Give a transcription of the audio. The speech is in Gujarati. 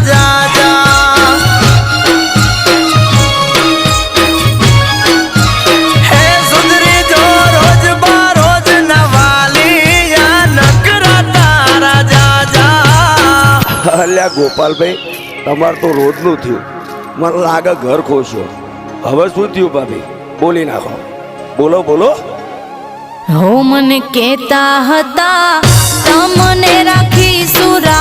જાજા હે સુધરી જો રોજ બારોજ નવાલી આ નકરા તારા જાજા અલ્યા ગોપાલભાઈ તમાર તો રોજનું થયું મને લાગે ઘર ખોશો હવે શું થયું ભાભી બોલી નાખો બોલો બોલો હો મને કેતા હતા તમને રાખી સુરા